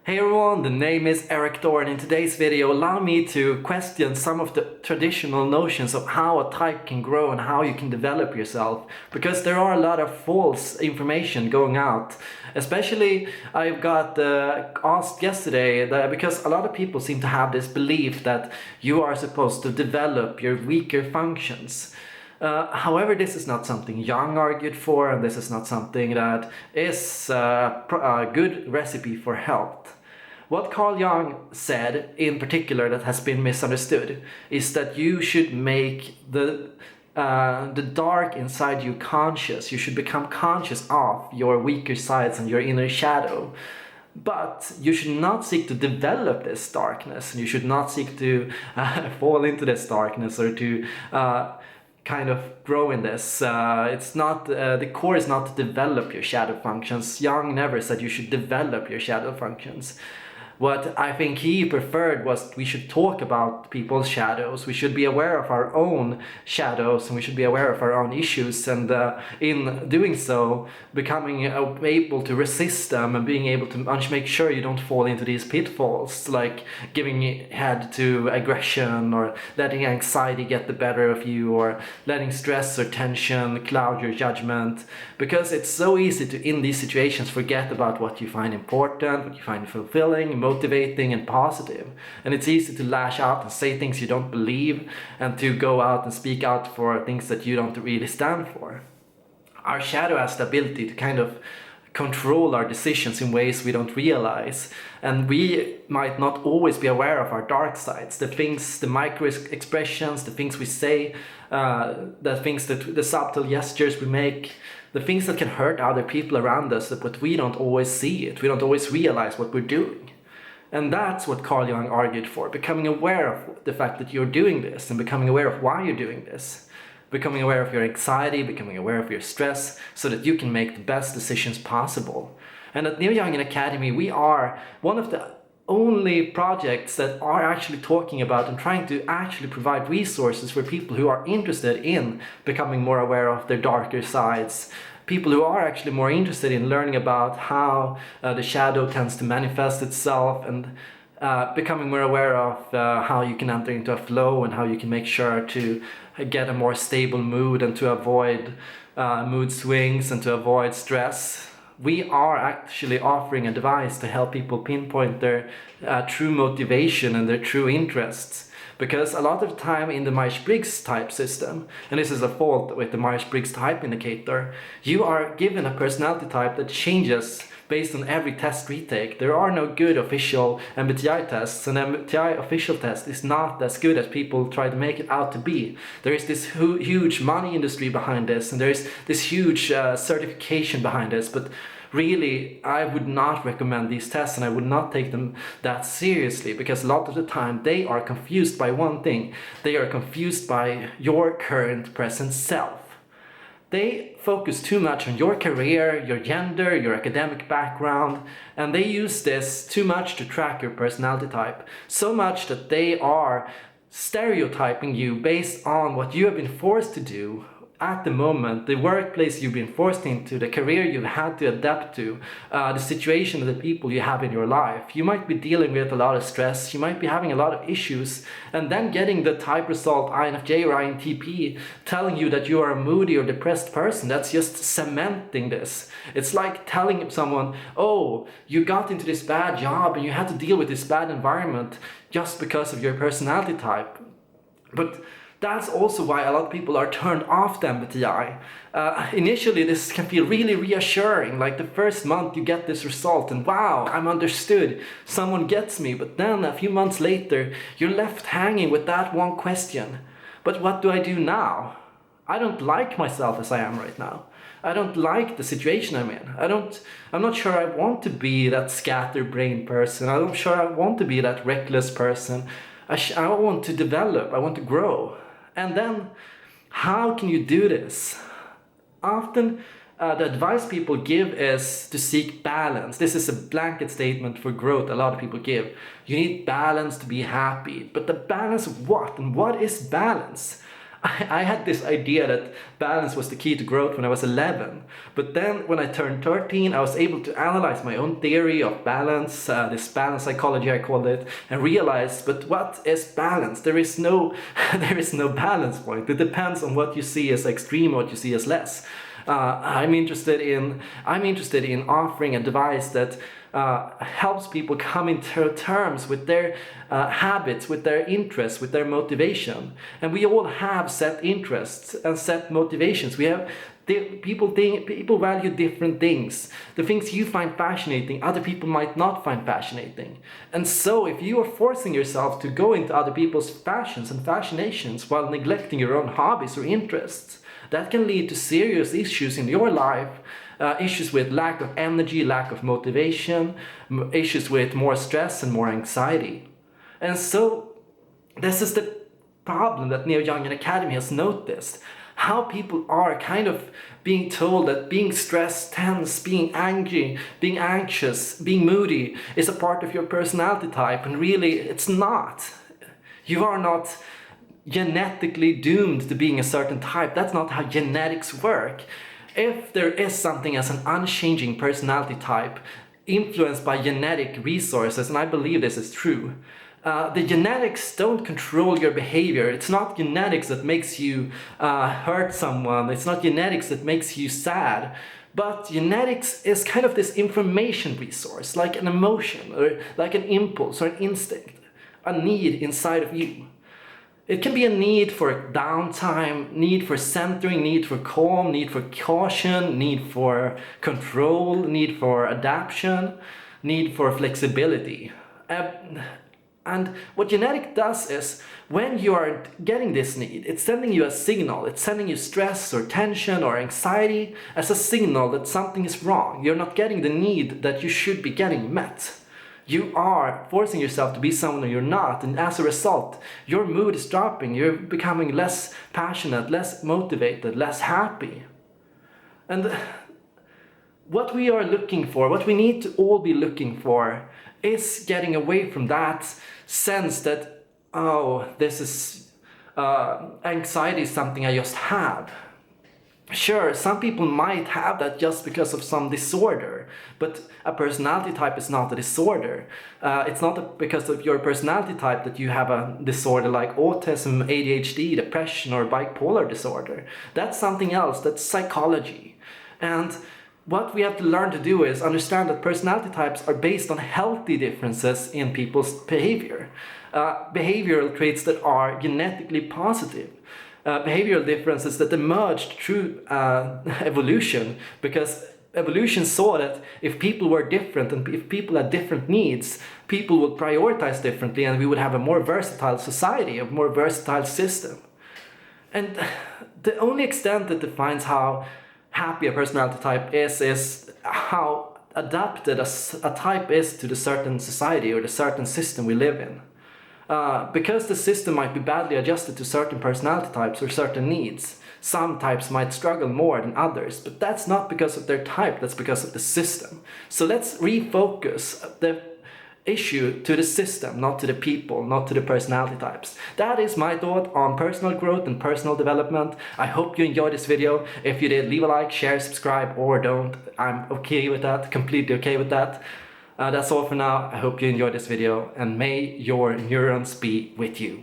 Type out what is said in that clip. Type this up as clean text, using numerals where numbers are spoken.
Hey everyone, the name is Erik Thor, and in today's video allow me to question some of the traditional notions of how a type can grow and how you can develop yourself, because there are a lot of false information going out. Especially I got asked yesterday because a lot of people seem to have this belief that you are supposed to develop your weaker functions. However, this is not something Jung argued for, and this is not something that is a good recipe for health. What Carl Jung said in particular that has been misunderstood is that you should make the dark inside you conscious. You should become conscious of your weaker sides and your inner shadow. But you should not seek to develop this darkness, and you should not seek to fall into this darkness or to kind of grow in this. It's not the core is not to develop your shadow functions. Jung never said you should develop your shadow functions. What I think he preferred was we should talk about people's shadows. We should be aware of our own shadows, and we should be aware of our own issues, and in doing so, becoming able to resist them and being able to make sure you don't fall into these pitfalls, like giving head to aggression or letting anxiety get the better of you, or letting stress or tension cloud your judgment, because it's so easy to, in these situations, forget about what you find important, what you find fulfilling, motivating and positive. And it's easy to lash out and say things you don't believe, and to go out and speak out for things that you don't really stand for. Our shadow has the ability to kind of control our decisions in ways we don't realize, and we might not always be aware of our dark sides, the things, the micro expressions, the things we say, the subtle gestures we make, the things that can hurt other people around us, but we don't always see it, we don't always realize what we're doing. And that's what Carl Jung argued for, becoming aware of the fact that you're doing this, and becoming aware of why you're doing this. Becoming aware of your anxiety, becoming aware of your stress, so that you can make the best decisions possible. And at New Young Academy, we are one of the only projects that are actually talking about and trying to actually provide resources for people who are interested in becoming more aware of their darker sides. People who are actually more interested in learning about how the shadow tends to manifest itself, and becoming more aware of how you can enter into a flow, and how you can make sure to get a more stable mood, and to avoid mood swings, and to avoid stress. We are actually offering a device to help people pinpoint their true motivation and their true interests. Because a lot of the time in the Myers-Briggs type system, and this is a fault with the Myers-Briggs type indicator, you are given a personality type that changes based on every test retake. There are no good official MBTI tests, and MBTI official test is not as good as people try to make it out to be. There is this huge money industry behind this, and there is this huge certification behind this, but really, I would not recommend these tests, and I would not take them that seriously, because a lot of the time they are confused by one thing. They are confused by your current present self. They focus too much on your career, your gender, your academic background, and they use this too much to track your personality type. So much that they are stereotyping you based on what you have been forced to do at the moment, the workplace you've been forced into, the career you've had to adapt to, the situation of the people you have in your life. You might be dealing with a lot of stress, you might be having a lot of issues, and then getting the type result INFJ or INTP telling you that you are a moody or depressed person. That's just cementing this. It's like telling someone, oh, you got into this bad job and you had to deal with this bad environment just because of your personality type. But that's also why a lot of people are turned off the MBTI. Initially, this can feel really reassuring, like the first month you get this result and wow, I'm understood, someone gets me. But then a few months later, you're left hanging with that one question. But what do I do now? I don't like myself as I am right now. I don't like the situation I'm in. I'm not sure I want to be that scatterbrained person. I'm not sure I want to be that reckless person. I want to develop, I want to grow. And then, how can you do this? Often, the advice people give is to seek balance. This is a blanket statement for growth a lot of people give. You need balance to be happy. But the balance of what? And what is balance? I had this idea that balance was the key to growth when I was 11. But then when I turned 13, I was able to analyze my own theory of balance, this balance psychology I called it, and realized, but what is balance? There is no, there is no balance point. It depends on what you see as extreme, what you see as less. I'm interested in offering a device that helps people come into terms with their habits, with their interests, with their motivation. And we all have set interests and set motivations. We have people value different things. The things you find fascinating, other people might not find fascinating. And so if you are forcing yourself to go into other people's passions and fascinations while neglecting your own hobbies or interests, that can lead to serious issues in your life. Issues with lack of energy, lack of motivation, issues with more stress and more anxiety. And so this is the problem that Neo-Jungian Academy has noticed. How people are kind of being told that being stressed, tense, being angry, being anxious, being moody is a part of your personality type, and really it's not. You are not genetically doomed to being a certain type. That's not how genetics work. If there is something as an unchanging personality type influenced by genetic resources, and I believe this is true, the genetics don't control your behavior. It's not genetics that makes you hurt someone. It's not genetics that makes you sad. But genetics is kind of this information resource, like an emotion or like an impulse or an instinct, a need inside of you. It can be a need for downtime, need for centering, need for calm, need for caution, need for control, need for adaptation, need for flexibility. And what genetic does is, when you are getting this need, it's sending you a signal. It's sending you stress or tension or anxiety as a signal that something is wrong. You're not getting the need that you should be getting met. You are forcing yourself to be someone you're not, and as a result, your mood is dropping. You're becoming less passionate, less motivated, less happy. And what we are looking for, what we need to all be looking for, is getting away from that sense that, oh, this is anxiety is something I just have. Sure, some people might have that just because of some disorder, but a personality type is not a disorder. It's not because of your personality type that you have a disorder like autism, ADHD, depression, or bipolar disorder. That's something else, that's psychology. And what we have to learn to do is understand that personality types are based on healthy differences in people's behavior. Behavioral traits that are genetically positive. Behavioral differences that emerged through evolution, because evolution saw that if people were different and if people had different needs, people would prioritize differently, and we would have a more versatile society, a more versatile system. And the only extent that defines how happy a personality type is how adapted a type is to the certain society or the certain system we live in. Because the system might be badly adjusted to certain personality types or certain needs, some types might struggle more than others, but that's not because of their type, that's because of the system. So let's refocus the issue to the system, not to the people, not to the personality types. That is my thought on personal growth and personal development. I hope you enjoyed this video. If you did, leave a like, share, subscribe, or don't. I'm okay with that, completely okay with that. That's all for now. I hope you enjoyed this video, and may your neurons be with you.